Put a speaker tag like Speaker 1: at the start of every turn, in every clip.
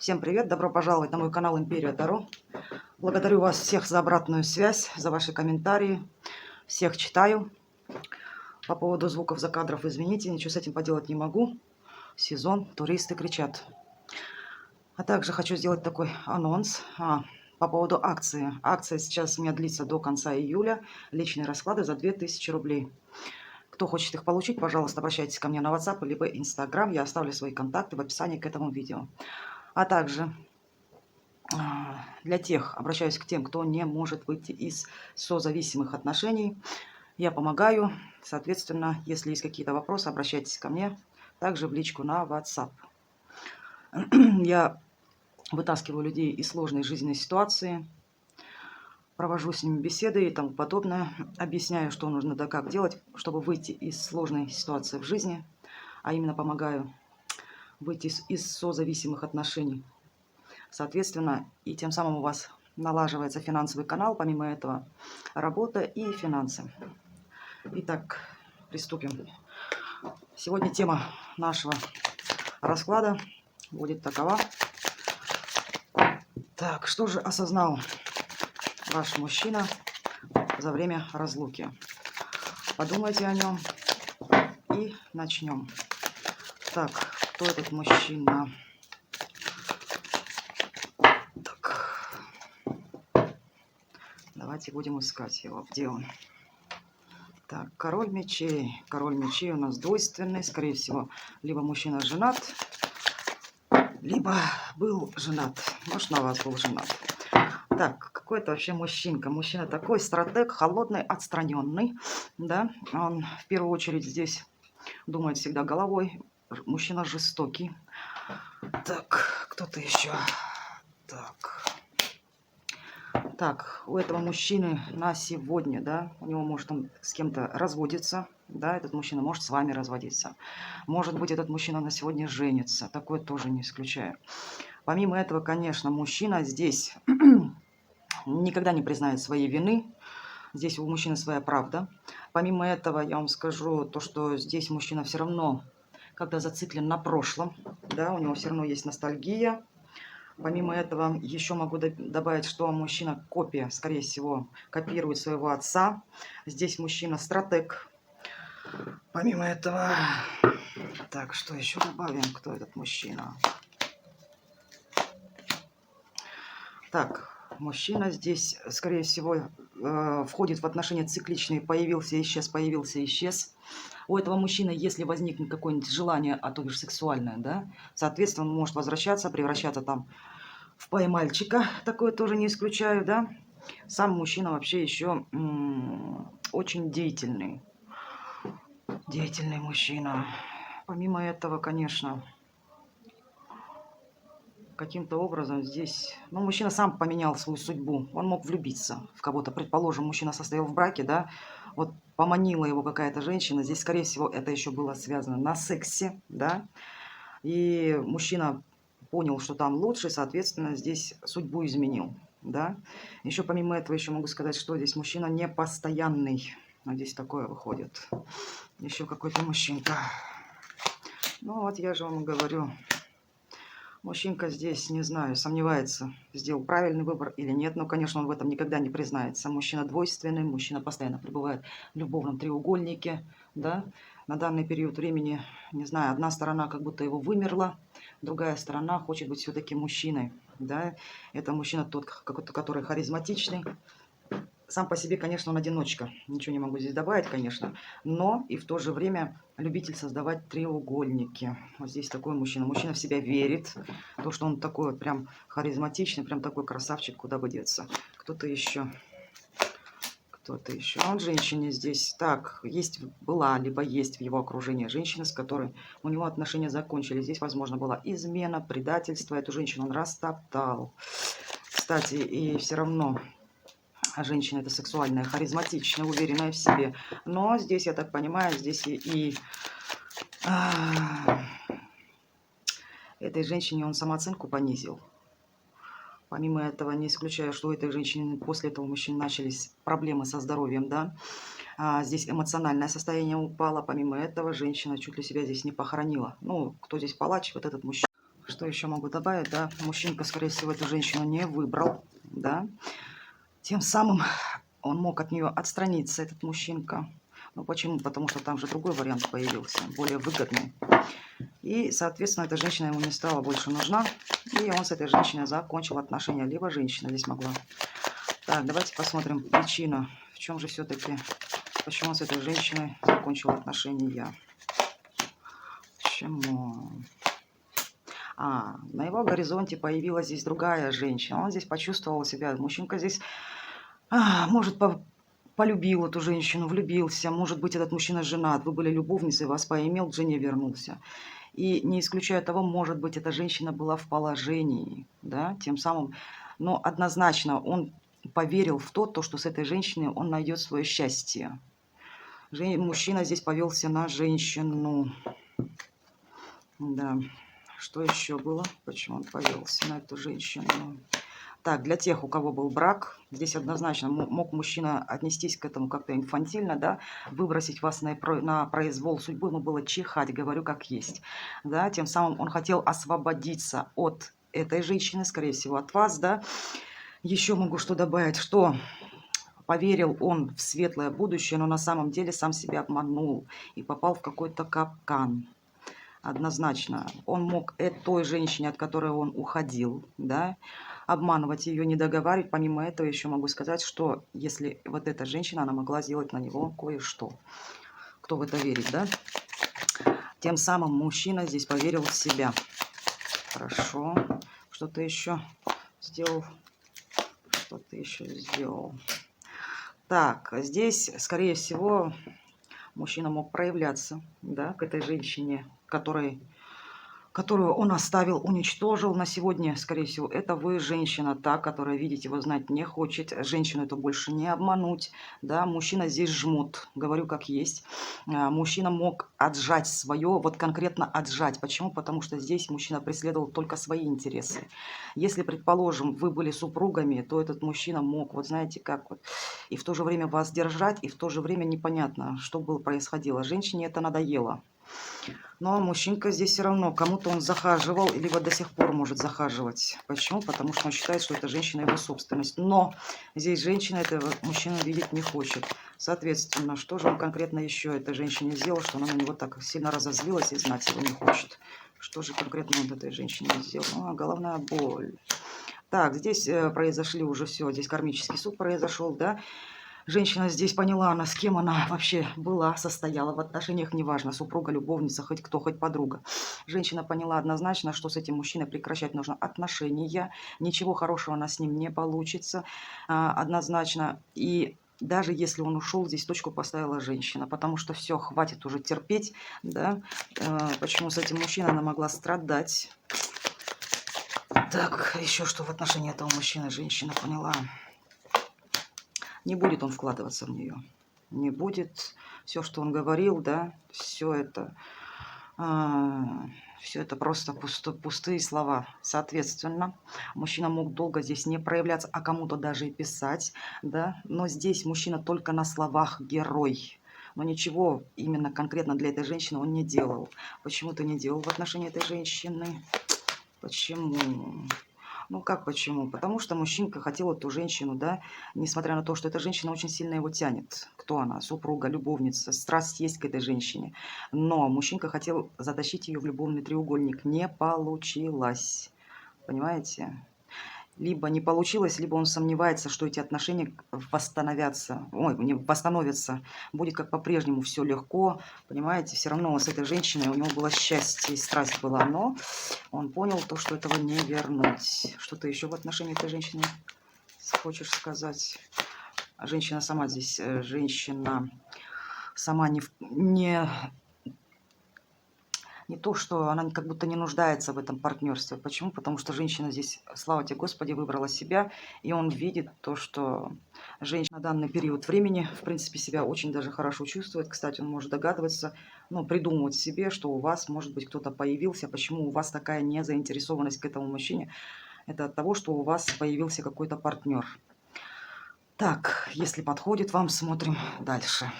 Speaker 1: Всем привет! Добро пожаловать на мой канал Империя Таро. Благодарю вас всех за обратную связь, за ваши комментарии. Всех читаю. По поводу звуков закадров, извините, ничего с этим поделать не могу. Сезон, туристы кричат. А также хочу сделать такой анонс по поводу акции. Акция сейчас у меня длится до конца июля. Личные расклады за 2000 рублей. Кто хочет их получить, пожалуйста, обращайтесь ко мне на WhatsApp либо Instagram. Я оставлю свои контакты в описании к этому видео. А также для тех, обращаюсь к тем, кто не может выйти из созависимых отношений. Я помогаю. Соответственно, если есть какие-то вопросы, обращайтесь ко мне. Также в личку на WhatsApp. Я вытаскиваю людей из сложной жизненной ситуации. Провожу с ними беседы и тому подобное. Объясняю, что нужно да как делать, чтобы выйти из сложной ситуации в жизни. А именно помогаю выйти из созависимых отношений. Соответственно, и тем самым у вас налаживается финансовый канал, помимо этого работа и финансы. Итак, приступим. Сегодня тема нашего расклада будет такова. Так, что же осознал ваш мужчина за время разлуки? Подумайте о нем и начнем. Так, кто этот мужчина? Давайте будем искать его. Где он? Так, король мечей. Король мечей у нас двойственный. Скорее всего, либо мужчина женат, либо был женат. Может, на вас был женат. Так, какой это вообще мужчинка? Мужчина такой стратег, холодный, отстраненный. Да, он в первую очередь здесь думает всегда головой. Мужчина жестокий. Так, кто-то еще. Так, у этого мужчины на сегодня, да, у него может он с кем-то разводиться, да, этот мужчина может с вами разводиться. Может быть, этот мужчина на сегодня женится, такое тоже не исключаю. Помимо этого, конечно, мужчина здесь никогда не признает своей вины, здесь у мужчины своя правда. Помимо этого, я вам скажу то, что здесь мужчина все равно, когда зациклен на прошлом, да, у него все равно есть ностальгия. Помимо этого, еще могу добавить, что мужчина копия, скорее всего, копирует своего отца. Здесь мужчина стратег. Помимо этого, так, что еще добавим? Кто этот мужчина? Так, мужчина здесь, скорее всего, входит в отношения цикличные. Появился, исчез, появился, исчез. У этого мужчины, если возникнет какое-нибудь желание, а то бишь сексуальное, да, соответственно, он может возвращаться, превращаться там в поймальчика. Такое тоже не исключаю, да. Сам мужчина вообще еще очень деятельный. Деятельный мужчина. Помимо этого, конечно, каким-то образом здесь... Ну, мужчина сам поменял свою судьбу. Он мог влюбиться в кого-то. Предположим, мужчина состоял в браке, да, вот поманила его какая-то женщина. Здесь, скорее всего, это еще было связано на сексе, да. И мужчина понял, что там лучше, соответственно, здесь судьбу изменил, да. Еще помимо этого еще могу сказать, что здесь мужчина не постоянный. Здесь такое выходит. Еще какой-то мужчинка. Ну вот я же вам говорю. Мужчинка здесь, не знаю, сомневается, сделал правильный выбор или нет. Но, конечно, он в этом никогда не признается. Мужчина двойственный, мужчина постоянно пребывает в любовном треугольнике, да. На данный период времени, не знаю, одна сторона как будто его вымерла, другая сторона хочет быть все-таки мужчиной, да. Это мужчина тот, который харизматичный. Сам по себе, конечно, он одиночка. Ничего не могу здесь добавить, конечно. Но и в то же время любитель создавать треугольники. Вот здесь такой мужчина. Мужчина в себя верит. То, что он такой вот прям харизматичный, прям такой красавчик, куда бы деться. Кто-то еще. Кто-то еще. А он женщине здесь. Так, есть, была, либо есть в его окружении женщина, с которой у него отношения закончились. Здесь, возможно, была измена, предательство. Эту женщину он растоптал. Кстати, и все равно... Женщина это сексуальная, харизматичная, уверенная в себе. Но здесь, я так понимаю, здесь этой женщине он самооценку понизил. Помимо этого, не исключаю, что у этой женщины после этого мужчины начались проблемы со здоровьем, да. Здесь эмоциональное состояние упало. Помимо этого, женщина чуть ли себя здесь не похоронила. Ну, кто здесь палач? Вот этот мужчина. Что еще могу добавить? Да, мужчинка, скорее всего, эту женщину не выбрал, да. Тем самым он мог от нее отстраниться, этот мужчинка. Ну, почему? Потому что там же другой вариант появился, более выгодный. И, соответственно, эта женщина ему не стала больше нужна. И он с этой женщиной закончил отношения. Либо женщина здесь могла. Так, давайте посмотрим причину. В чем же все-таки, почему он с этой женщиной закончил отношения. Почему? На его горизонте появилась здесь другая женщина. Он здесь почувствовал себя. Мужчинка здесь, может, полюбил эту женщину, влюбился. Может быть, этот мужчина женат. Вы были любовницей, вас поимел, к жене вернулся. И не исключая того, может быть, эта женщина была в положении, да, тем самым, но однозначно он поверил в то, что с этой женщиной он найдет свое счастье. Мужчина здесь повелся на женщину. Да. Что еще было? Почему он повелся на эту женщину? Так, для тех, у кого был брак, здесь однозначно мог мужчина отнестись к этому как-то инфантильно, да, выбросить вас на произвол судьбы, ему было чихать, говорю как есть, да, тем самым он хотел освободиться от этой женщины, скорее всего, от вас, да. Еще могу что добавить, что поверил он в светлое будущее, но на самом деле сам себя обманул и попал в какой-то капкан. Однозначно, он мог той женщине, от которой он уходил, да, обманывать ее, не договаривать. Помимо этого, еще могу сказать, что если вот эта женщина, она могла сделать на него кое-что. Кто в это верит, да? Тем самым мужчина здесь поверил в себя. Хорошо. Что-то еще сделал. Что-то еще сделал. Так, здесь, скорее всего, мужчина мог проявляться, да, к этой женщине, которую он оставил, уничтожил на сегодня, скорее всего, это вы, женщина, та, которая, видите, его знать не хочет. Женщину эту больше не обмануть, да, мужчина здесь жмут, говорю как есть. Мужчина мог отжать свое, вот конкретно отжать. Почему? Потому что здесь мужчина преследовал только свои интересы. Если, предположим, вы были супругами, то этот мужчина мог, вот знаете, как вот, и в то же время вас держать, и в то же время непонятно, что было происходило. Женщине это надоело. Но мужчинка здесь все равно, кому-то он захаживал, либо до сих пор может захаживать. Почему? Потому что он считает, что эта женщина его собственность. Но здесь женщина этого мужчину видеть не хочет. Соответственно, что же он конкретно еще этой женщине сделал, что она на него так сильно разозлилась и знать его не хочет? Что же конкретно он этой женщине сделал? Головная боль. Так, здесь произошли уже все, здесь кармический суд произошел, да? Женщина здесь поняла, с кем она вообще была, состояла в отношениях, неважно, супруга, любовница, хоть кто, хоть подруга. Женщина поняла однозначно, что с этим мужчиной прекращать нужно отношения, ничего хорошего она с ним не получится, однозначно. И даже если он ушел, здесь точку поставила женщина, потому что все, хватит уже терпеть, да. Почему с этим мужчиной она могла страдать. Так, еще что в отношении этого мужчины женщина поняла. Не будет он вкладываться в нее. Не будет. Все, что он говорил, да, все это просто пустые слова. Соответственно, мужчина мог долго здесь не проявляться, а кому-то даже и писать, да. Но здесь мужчина только на словах герой. Но ничего именно конкретно для этой женщины он не делал. Почему ты не делал в отношении этой женщины? Почему? Ну как почему? Потому что мужчинка хотел эту женщину, да, несмотря на то, что эта женщина очень сильно его тянет. Кто она? Супруга, любовница, страсть есть к этой женщине. Но мужчинка хотел затащить ее в любовный треугольник. Не получилось. Понимаете? Либо не получилось, либо он сомневается, что эти отношения восстановятся. Ой, не восстановятся. Будет как по-прежнему все легко. Понимаете, все равно с этой женщиной у него было счастье и страсть была. Но он понял то, что этого не вернуть. Что-то еще в отношении этой женщины хочешь сказать? Женщина сама здесь, женщина сама не то, что она как будто не нуждается в этом партнерстве. Почему? Потому что женщина здесь, слава тебе, Господи, выбрала себя, и он видит то, что женщина на данный период времени, в принципе, себя очень даже хорошо чувствует. Кстати, он может догадываться, ну, придумывать себе, что у вас, может быть, кто-то появился, почему у вас такая незаинтересованность к этому мужчине. Это от того, что у вас появился какой-то партнер. Так, если подходит вам, смотрим дальше.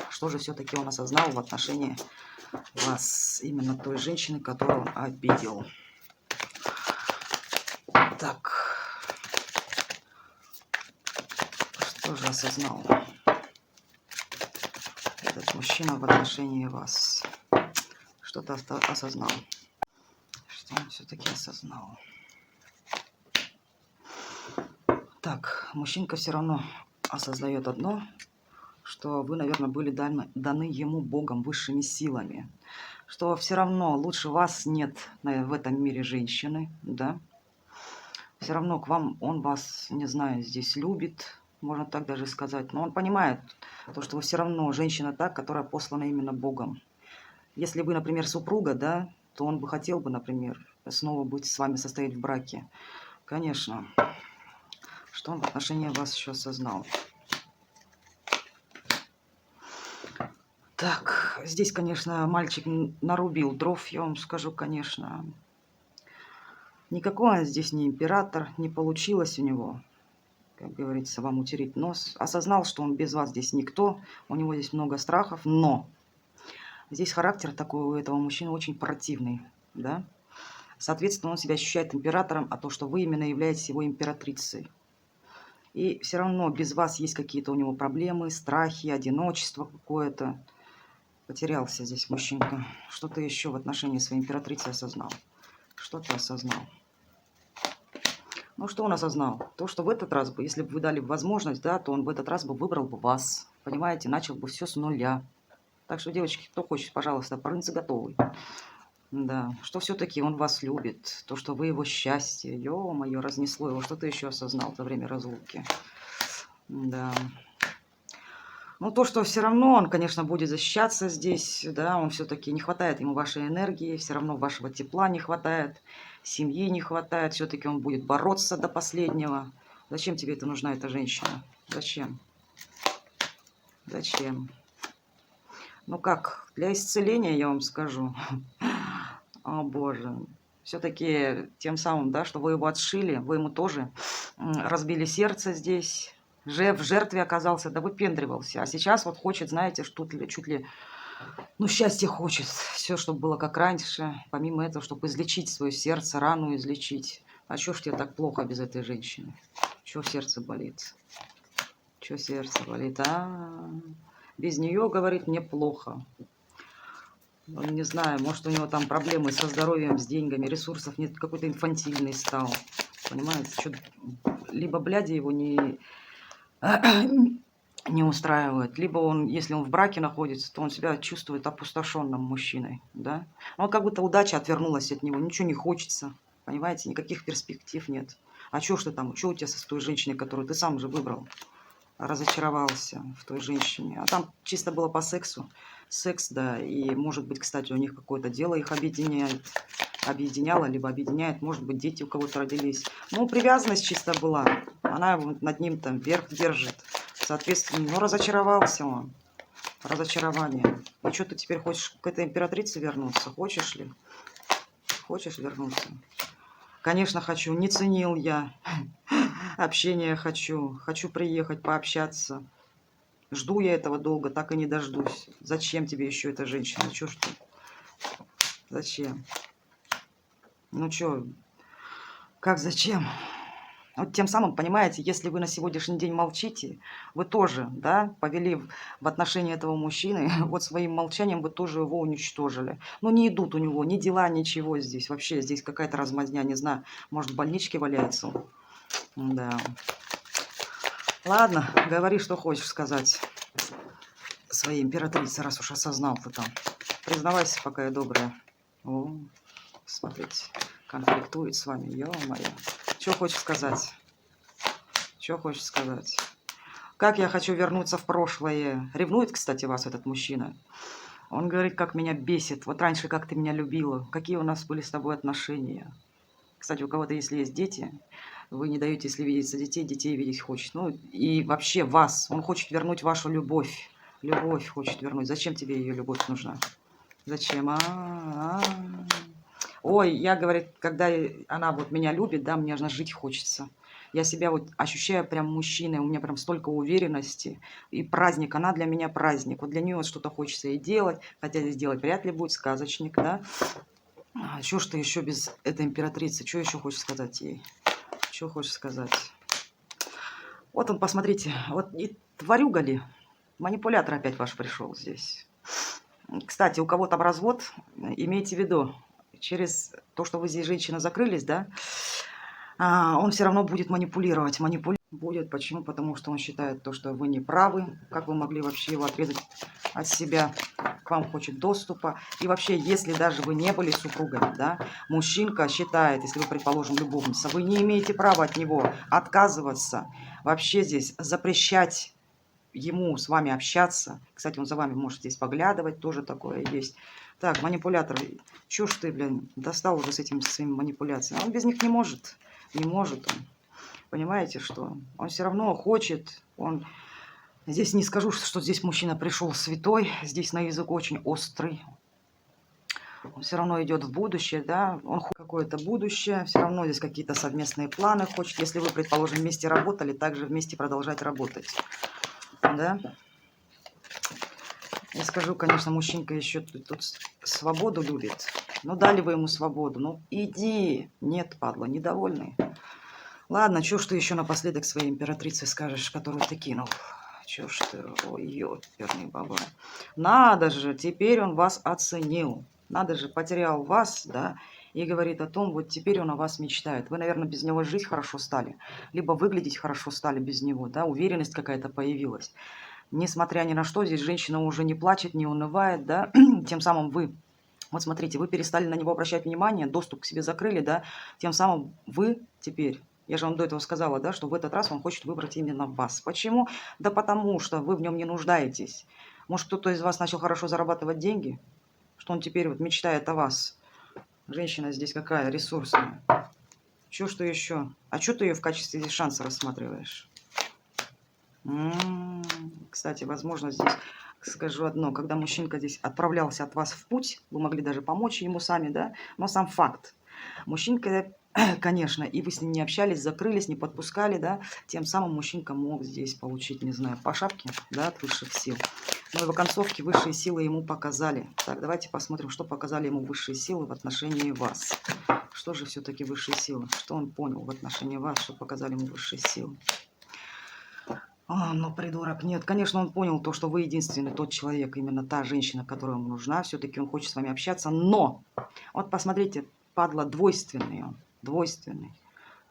Speaker 1: Что же все-таки он осознал в отношении вас, именно той женщины, которую он обидел. Так, что же осознал этот мужчина в отношении вас? Что-то осознал. Что он все-таки осознал? Так, мужчинка все равно осознает одно, что вы, наверное, были даны ему Богом, высшими силами. Что все равно лучше вас нет в этом мире женщины, да? Все равно к вам он вас, не знаю, здесь любит, можно так даже сказать. Но он понимает, то, что вы все равно женщина та, которая послана именно Богом. Если вы, например, супруга, да, то он бы хотел бы, например, снова быть с вами, состоять в браке. Конечно. Что он в отношении вас еще осознал? Так, здесь, конечно, мальчик нарубил дров, я вам скажу, конечно. Никакой он здесь не император, не получилось у него, как говорится, вам утереть нос. Осознал, что он без вас здесь никто, у него здесь много страхов, но здесь характер такой у этого мужчины очень противный, да. Соответственно, он себя ощущает императором, а то, что вы именно являетесь его императрицей. И все равно без вас есть какие-то у него проблемы, страхи, одиночество какое-то. Потерялся здесь мужчинка. Что-то еще в отношении своей императрицы осознал. Что-то осознал. Ну, что он осознал? То, что в этот раз бы, если бы вы дали возможность, да, то он в этот раз бы выбрал бы вас. Понимаете, начал бы все с нуля. Так что, девочки, кто хочет, пожалуйста, принцы готовы. Да, что все-таки он вас любит. То, что вы его счастье. Ё-моё, разнесло его. Что-то еще осознал за время разлуки. Да. Ну, то, что все равно он, конечно, будет защищаться здесь, да, он все-таки не хватает ему вашей энергии, все равно вашего тепла не хватает, семьи не хватает, все-таки он будет бороться до последнего. Зачем тебе это нужна, эта женщина? Зачем? Зачем? Ну как, для исцеления, я вам скажу. О, Боже. Все-таки тем самым, да, что вы его отшили, вы ему тоже разбили сердце здесь, в жертве оказался, да выпендривался. А сейчас вот хочет, знаете, что чуть ли, ну, счастье хочет. Все, чтобы было как раньше. Помимо этого, чтобы излечить свое сердце, рану излечить. А что ж тебе так плохо без этой женщины? Чего сердце болит? Чего сердце болит? Без нее, говорит, мне плохо. Не знаю, может, у него там проблемы со здоровьем, с деньгами, ресурсов нет, какой-то инфантильный стал. Понимаете, что либо бляди его не устраивает, либо он, если он в браке находится, то он себя чувствует опустошенным мужчиной, да. Но как будто удача отвернулась от него, ничего не хочется, понимаете, никаких перспектив нет. А что ж ты там, что у тебя с той женщиной, которую ты сам же выбрал? Разочаровался в той женщине. А там чисто было по сексу. Секс, да, и может быть, кстати, у них какое-то дело их объединяет. Объединяло, либо объединяет, может быть, дети у кого-то родились. Ну, привязанность чисто была. Она его над ним там вверх держит. Соответственно, ну, разочаровался он. Разочарование. И что, ты теперь хочешь к этой императрице вернуться? Хочешь ли? Хочешь вернуться? Конечно, хочу. Не ценил я. Общение хочу. Хочу приехать, пообщаться. Жду я этого долго, так и не дождусь. Зачем тебе еще эта женщина? Чё ж ты? Зачем? Ну чё? Как зачем? Вот тем самым, понимаете, если вы на сегодняшний день молчите, вы тоже, да, повели в отношении этого мужчины, вот своим молчанием вы тоже его уничтожили. Ну, не идут у него ни дела, ничего здесь. Вообще здесь какая-то размазня, не знаю, может, в больничке валяется. Да. Ладно, говори, что хочешь сказать своей императрице, раз уж осознал ты там. Признавайся, пока я добрая. О, смотрите, конфликтует с вами, ё-моё. Что хочешь сказать? Что хочешь сказать? Как я хочу вернуться в прошлое. Ревнует, кстати, вас этот мужчина. Он говорит, как меня бесит. Вот раньше, как ты меня любила. Какие у нас были с тобой отношения. Кстати, у кого-то, если есть дети, вы не даете, если видится детей, детей видеть хочет. Ну, и вообще вас. Он хочет вернуть вашу любовь. Любовь хочет вернуть. Зачем тебе ее любовь нужна? Зачем? Ой, я, говорит, когда она вот меня любит, да, мне аж жить хочется. Я себя вот ощущаю прям мужчиной, у меня прям столько уверенности. И праздник, она для меня праздник. Вот для нее вот что-то хочется и делать, хотя здесь делать вряд ли будет, сказочник, да. Что ж ты еще без этой императрицы, что еще хочешь сказать ей? Что хочешь сказать? Вот он, посмотрите, вот и тварюга ли? Манипулятор опять ваш пришел здесь. Кстати, у кого там развод, имейте в виду, через то, что вы здесь, женщина, закрылись, да, он все равно будет манипулировать. Будет. Почему? Потому что он считает то, что вы не правы. Как вы могли вообще его отрезать от себя? К вам хочет доступа. И вообще, если даже вы не были супругами, да, мужчинка считает, если вы, предположим, любовница, вы не имеете права от него отказываться. Вообще здесь запрещать ему с вами общаться. Кстати, он за вами может здесь поглядывать, тоже такое есть. Так, манипулятор, чё ж ты, блин, достал уже с этими своими манипуляциями? Он без них не может. Не может он. Понимаете, что? Он все равно хочет. Он... Здесь не скажу, что здесь мужчина пришел святой. Здесь на язык очень острый. Он все равно идет в будущее, да, он хочет какое-то будущее, все равно здесь какие-то совместные планы хочет. Если вы, предположим, вместе работали, также вместе продолжать работать, да. Я скажу, конечно, мужчинка еще тут свободу любит. Ну, дали вы ему свободу, ну, иди. Нет, падла, недовольный. Ладно, что ж ты еще напоследок своей императрице скажешь, которую ты кинул? Чё ж ты, ой, ёперный баба. Надо же, теперь он вас оценил. Надо же, потерял вас, да, и говорит о том, вот теперь он о вас мечтает. Вы, наверное, без него жить хорошо стали, либо выглядеть хорошо стали без него, да, уверенность какая-то появилась. Несмотря ни на что, здесь женщина уже не плачет, не унывает, да, тем самым вы, вот смотрите, вы перестали на него обращать внимание, доступ к себе закрыли, да, тем самым вы теперь... Я же вам до этого сказала, да, что в этот раз он хочет выбрать именно вас. Почему? Да потому что вы в нем не нуждаетесь. Может, кто-то из вас начал хорошо зарабатывать деньги, что он теперь вот мечтает о вас. Женщина здесь какая? Ресурсная. Что еще? А что ты ее в качестве здесь шанса рассматриваешь? Кстати, возможно, здесь скажу одно. Когда мужчинка здесь отправлялся от вас в путь, вы могли даже помочь ему сами, да? Но сам факт. Мужчинка... Конечно, и вы с ним не общались, закрылись, не подпускали, да, тем самым мужчинка мог здесь получить, не знаю, по шапке, да, от высших сил. Но и в оконцовке высшие силы ему показали. Так, давайте посмотрим, что показали ему высшие силы в отношении вас. Что же все-таки высшие силы? Что он понял в отношении вас, что показали ему высшие силы? Ну, придурок, нет. Конечно, он понял то, что вы единственный тот человек, именно та женщина, которая ему нужна. Все-таки он хочет с вами общаться, но, вот посмотрите, падла, двойственный он. Двойственный.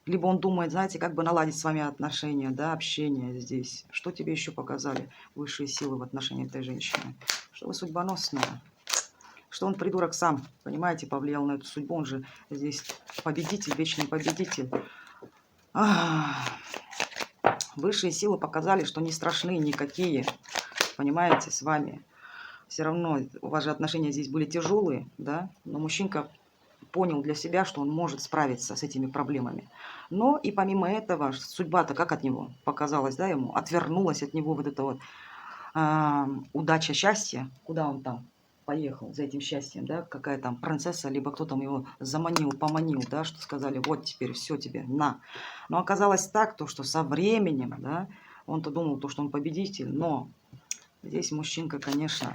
Speaker 1: Либо он думает, знаете, как бы наладить с вами отношения, да, общение здесь. Что тебе еще показали высшие силы в отношении этой женщины? Что вы судьбоносная. Что он, придурок, сам, понимаете, повлиял на эту судьбу. Он же здесь победитель, вечный победитель. Высшие силы показали, что не страшны никакие, понимаете, с вами. Все равно у вас же отношения здесь были тяжелые, да, но мужчинка понял для себя, что он может справиться с этими проблемами. Но и помимо этого, судьба-то как от него показалась, да, ему, отвернулась от него вот эта вот удача, счастье, куда он там поехал за этим счастьем, да, какая там принцесса, либо кто там его заманил, поманил, да, что сказали, вот теперь все тебе, на. Но оказалось так, то, что со временем, да, он-то думал, то, что он победитель, но здесь мужчинка, конечно,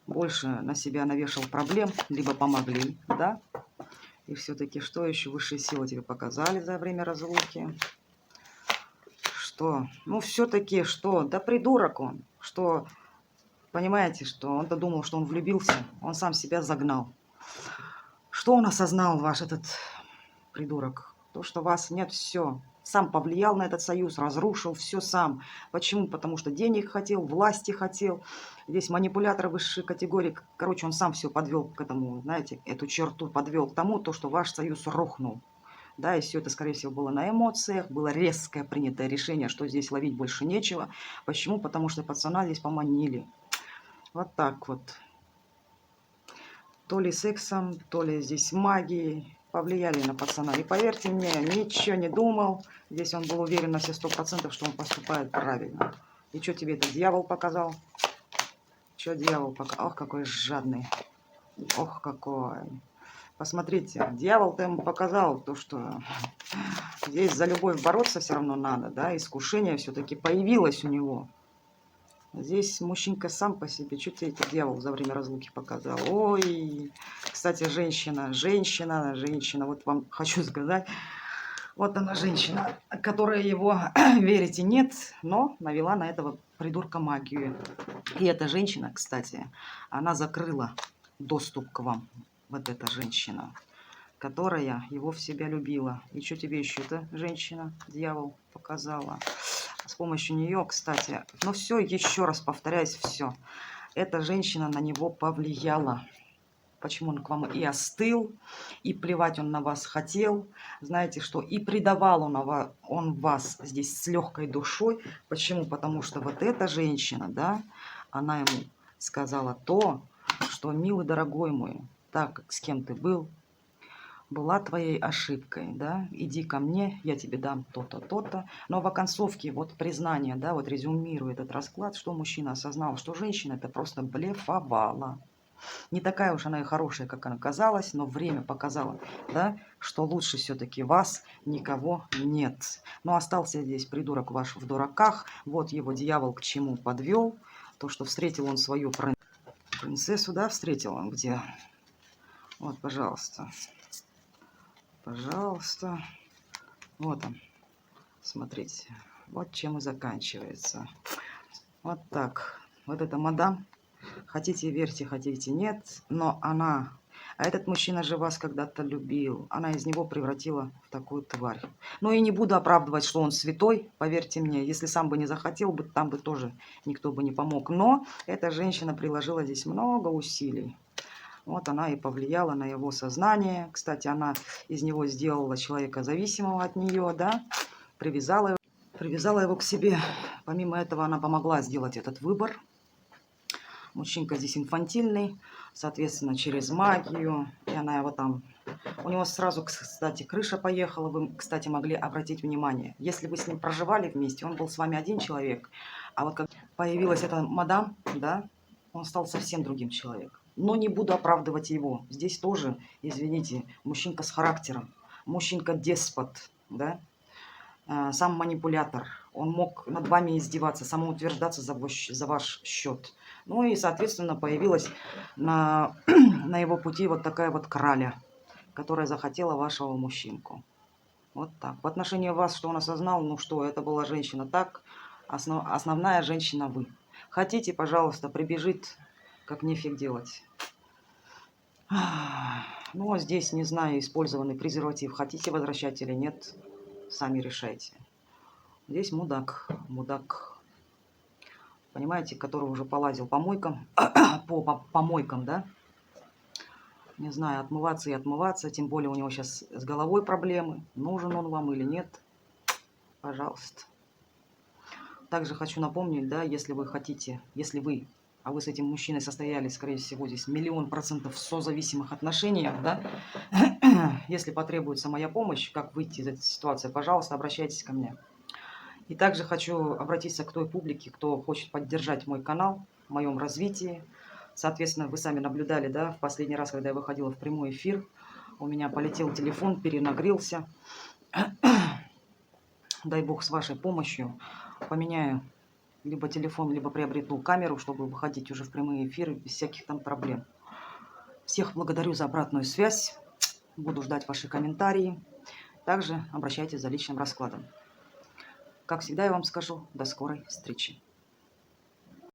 Speaker 1: больше на себя навешал проблем, либо помогли, да. И все-таки что еще высшие силы тебе показали за время разлуки? Что? Ну, все-таки что? Да придурок он. Что, понимаете, что он-то думал, что он влюбился, он сам себя загнал. Что он осознал, ваш этот придурок? То, что вас нет, все. Сам повлиял на этот союз, разрушил все сам. Почему? Потому что денег хотел, власти хотел. Здесь манипулятор высшей категории. Короче, он сам все подвел к этому, знаете, эту черту подвел к тому, то, что ваш союз рухнул. Да, и все это, скорее всего, было на эмоциях, было резкое принятое решение, что здесь ловить больше нечего. Почему? Потому что пацана здесь поманили. Вот так вот. То ли сексом, то ли здесь магией повлияли на пацана. И поверьте мне, ничего не думал. Здесь он был уверен на все 100%, что он поступает правильно. И что тебе этот дьявол показал? Что дьявол показал? Ох, какой жадный. Ох, какой. Посмотрите, дьявол-то ему показал то, что здесь за любовь бороться все равно надо, да, искушение все-таки появилось у него. Здесь мужчинка сам по себе. Что тебе этот дьявол за время разлуки показал? Ой, кстати, женщина. Вот вам хочу сказать. Вот она женщина, которая его верите нет, но навела на этого придурка магию. И эта женщина, кстати, она закрыла доступ к вам. Вот эта женщина, которая его в себя любила. И что тебе еще эта женщина, дьявол, показала? С помощью нее, кстати, ну все, еще раз повторяюсь, все. Эта женщина на него повлияла. Почему он к вам и остыл, и плевать он на вас хотел. Знаете что? И предавал он вас здесь с легкой душой. Почему? Потому что вот эта женщина, да, она ему сказала то, что, милый дорогой мой, так как с кем ты был, была твоей ошибкой, да, иди ко мне, я тебе дам то-то, то-то. Но в оконцовке вот признание, да, вот резюмирует этот расклад, что мужчина осознал, что женщина это просто блефовала. Не такая уж она и хорошая, как она казалась, но время показало, да, что лучше все-таки вас никого нет. Но остался здесь придурок ваш в дураках, вот его дьявол к чему подвел, то, что встретил он свою принцессу, да, встретил он где? Вот, пожалуйста, пожалуйста, вот он, смотрите, вот чем и заканчивается. Вот так, вот эта мадам. Хотите верьте, хотите нет, но она... А этот мужчина же вас когда-то любил. Она из него превратила в такую тварь. Ну и не буду оправдывать, что он святой, поверьте мне. Если сам бы не захотел бы, там бы тоже никто бы не помог. Но эта женщина приложила здесь много усилий. Вот она и повлияла на его сознание. Кстати, она из него сделала человека зависимого от нее, да, привязала его к себе. Помимо этого, она помогла сделать этот выбор. Мужчинка здесь инфантильный, соответственно, через магию. И она его там... У него сразу, кстати, крыша поехала. Вы, кстати, могли обратить внимание. Если вы с ним проживали вместе, он был с вами один человек. А вот как появилась эта мадам, да, он стал совсем другим человеком. Но не буду оправдывать его. Здесь тоже, извините, мужчинка с характером. Мужчинка-деспот, да. Сам манипулятор. Он мог над вами издеваться, самоутверждаться за ваш счет. Ну и, соответственно, появилась на его пути вот такая вот краля, которая захотела вашего мужчинку. Вот так. В отношении вас, что он осознал, ну что, это была женщина так, основная женщина вы. Хотите, пожалуйста, прибежит, как нефиг делать. Ну, а здесь, не знаю, использованный презерватив. Хотите возвращать или нет, сами решайте. Здесь мудак, понимаете, который уже полазил по мойкам, по помойкам, да? Не знаю, отмываться и отмываться, тем более у него сейчас с головой проблемы. Нужен он вам или нет, пожалуйста. Также хочу напомнить, да, если вы хотите, а вы с этим мужчиной состояли, скорее всего, здесь 1000000% в созависимых отношениях, да, если потребуется моя помощь, как выйти из этой ситуации, пожалуйста, обращайтесь ко мне. И также хочу обратиться к той публике, кто хочет поддержать мой канал в моем развитии. Соответственно, вы сами наблюдали, да, в последний раз, когда я выходила в прямой эфир, у меня полетел телефон, перенагрелся. Дай бог с вашей помощью поменяю либо телефон, либо приобрету камеру, чтобы выходить уже в прямые эфиры без всяких там проблем. Всех благодарю за обратную связь. Буду ждать ваши комментарии. Также обращайтесь за личным раскладом. Как всегда, я вам скажу, до скорой встречи.